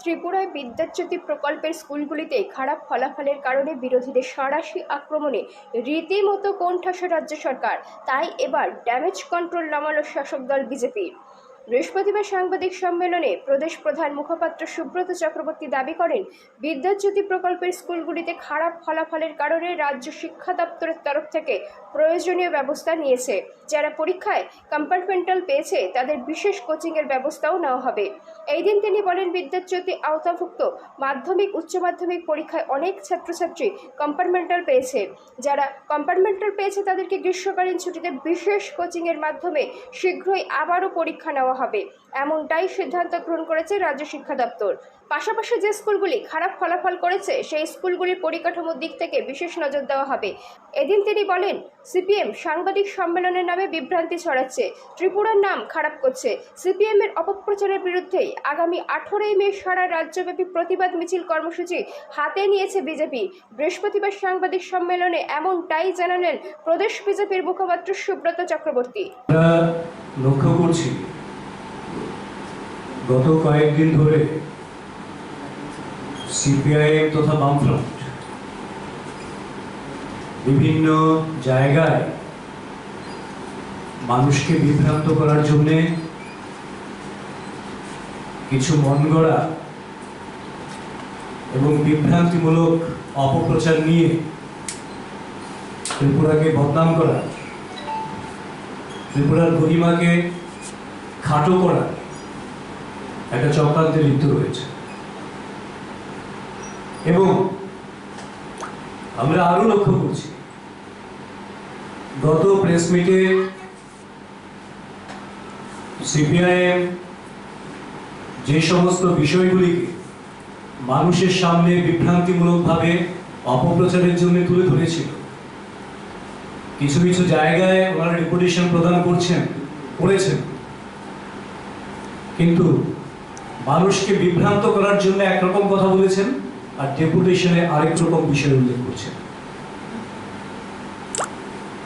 ত্রিপুরায় বিদ্যাজ্যোতি প্রকল্পের স্কুলগুলিতে খারাপ ফলাফলের কারণে বিরোধীদের সরাসরি আক্রমণে রীতিমতো কোণঠাসা রাজ্য সরকার। তাই এবার ড্যামেজ কন্ট্রোল নামালো শাসক দল বিজেপি। বৃহস্পতিবার সাংবাদিক সম্মেলনে প্রদেশ প্রধান মুখপাত্র সুব্রত চক্রবর্তী দাবি করেন, বিদ্যাজ্যোতি প্রকল্পের স্কুলগুলিতে খারাপ ফলাফলের কারণে রাজ্য শিক্ষা দপ্তরের তরফ থেকে প্রয়োজনীয় ব্যবস্থা নিয়েছে। যারা পরীক্ষায় কম্পার্টমেন্টাল পেয়েছে তাদের বিশেষ কোচিংয়ের ব্যবস্থাও নেওয়া হবে। এই দিন তিনি বলেন, বিদ্যাজ্যোতি আওতাভুক্ত মাধ্যমিক উচ্চ মাধ্যমিক পরীক্ষায় অনেক ছাত্রছাত্রী কম্পার্টমেন্টাল পেয়েছে। যারা কম্পার্টমেন্টাল পেয়েছে তাদেরকে গ্রীষ্মকালীন ছুটিতে বিশেষ কোচিংয়ের মাধ্যমে শীঘ্রই আবারও পরীক্ষা নেওয়া হবে, এমনটাই সিদ্ধান্ত গ্রহণ করেছে রাজ্য শিক্ষা দপ্তর। পাশাপাশি যে স্কুলগুলি খারাপ ফলাফল করেছে সেই স্কুলগুলির পরিকাঠামোর দিক থেকে বিশেষ নজর দেওয়া হবে। এদিন তিনি বলেন, সিপিএম সাংবাদিক সম্মেলনের নামে বিভ্রান্তি ছড়াচ্ছে, ত্রিপুরার নাম খারাপ করছে। সিপিএম এর অপপ্রচারের বিরুদ্ধে আগামী 18 মে সারা রাজ্যব্যাপী প্রতিবাদ মিছিল কর্মসূচি হাতে নিয়েছে বিজেপি। বৃহস্পতিবার সাংবাদিক সম্মেলনে এমনটাই জানালেন প্রদেশ বিজেপির মুখপাত্র সুব্রত চক্রবর্তী। লক্ষ্য করছি গত কয়েকদিন ধরে সিপিআইএম তথা বামফ্রন্ট বিভিন্ন জায়গায় মানুষকে বিভ্রান্ত করার জন্য কিছু মন গড়া এবং বিভ্রান্তিমূলক অপপ্রচার নিয়ে ত্রিপুরাকে বদনাম করা, ত্রিপুরার গরিমাকে খাটো করা একটা চক্রান্তে লিপ্ত রয়েছে। এবং আমরা আরো লক্ষ্য করছি, গত প্রেস মিটে সিপিআইএম যে সমস্ত বিষয়গুলিকে মানুষের সামনে বিভ্রান্তিমূলকভাবে অপপ্রচারের জন্য তুলে ধরেছিল, কিছু কিছু জায়গায় ওনারা রেপুটেশন প্রদান করেছেন, কিন্তু মানুষকে বিভ্রান্ত করার জন্য একরকম কথা বলেছেন আর ডেপুটেশনে আরেক রকম বিষয় উল্লেখ করছেন।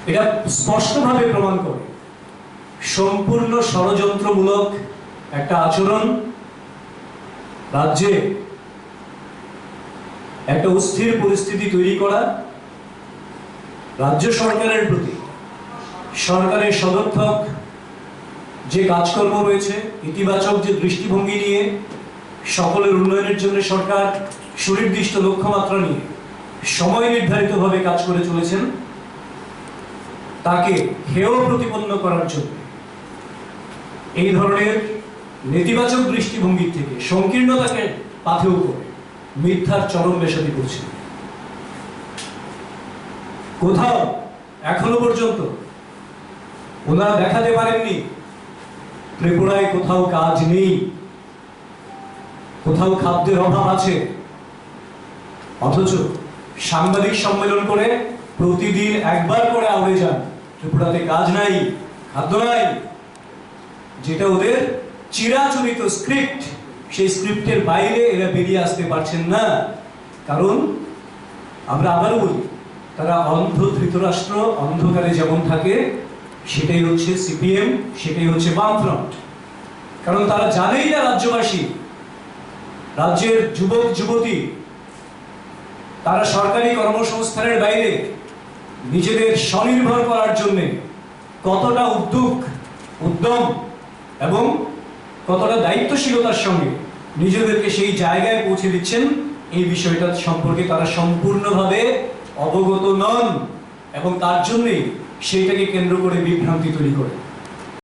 এটা স্পষ্টভাবে প্রমাণ করে সম্পূর্ণ ষড়যন্ত্রমূলক একটা আচরণ, রাজ্যে একটা অস্থির পরিস্থিতি তৈরি করা, রাজ্য সরকারের প্রতি সরকারের সদর্থক যে কাজকর্ম রয়েছে, ইতিবাচক যে দৃষ্টিভঙ্গি নিয়ে সকলের উন্নয়নের জন্য সরকার সুনির্দিষ্ট লক্ষ্যমাত্রা নিয়ে সময় নির্ধারিতভাবে কাজ করে চলেছেন, তাকে হেয় প্রতিপন্ন করার জন্য এই ধরনের নেতিবাচক দৃষ্টিভঙ্গির থেকে সংকীর্ণতাকে পাথেয় করে মিথ্যার চরম বেসাদি করছে। কোথাও এখনো পর্যন্ত ওনারা দেখাতে পারেননি ত্রিপুরায় কোথাও কাজ নেই, কোথাও খাদ্যের অভাব আছে, অথচ সাংবাদিক সম্মেলন করে প্রতিদিন একবার করে আওড়ে যান ত্রিপুরাতে কাজ নাই, খাদ্য নাই। যেটা ওদের চিরাচরিত স্ক্রিপ্ট, সেই স্ক্রিপ্টের বাইরে এরা বেরিয়ে আসতে পারছেন না। কারণ আমরা আবারও বলি, তারা অন্ধ ধৃতরাষ্ট্র, অন্ধকারে যেমন থাকে সেটাই হচ্ছে সিপিএম, সেটাই হচ্ছে বামফ্রন্ট। কারণ তারা জানেই না রাজ্যবাসী, রাজ্যের যুবক যুবতী তারা সরকারি কর্মসংস্থানের বাইরে নিজেদের স্বনির্ভর করার জন্য কতটা উদ্যম এবং কতটা দায়িত্বশীলতার সঙ্গে নিজেদেরকে সেই জায়গায় পৌঁছে দিচ্ছেন, এই বিষয়টা সম্পর্কে তারা সম্পূর্ণভাবে অবগত নন এবং তার জন্যই সেইটাকে কেন্দ্র করে বিভ্রান্তি তৈরি করে।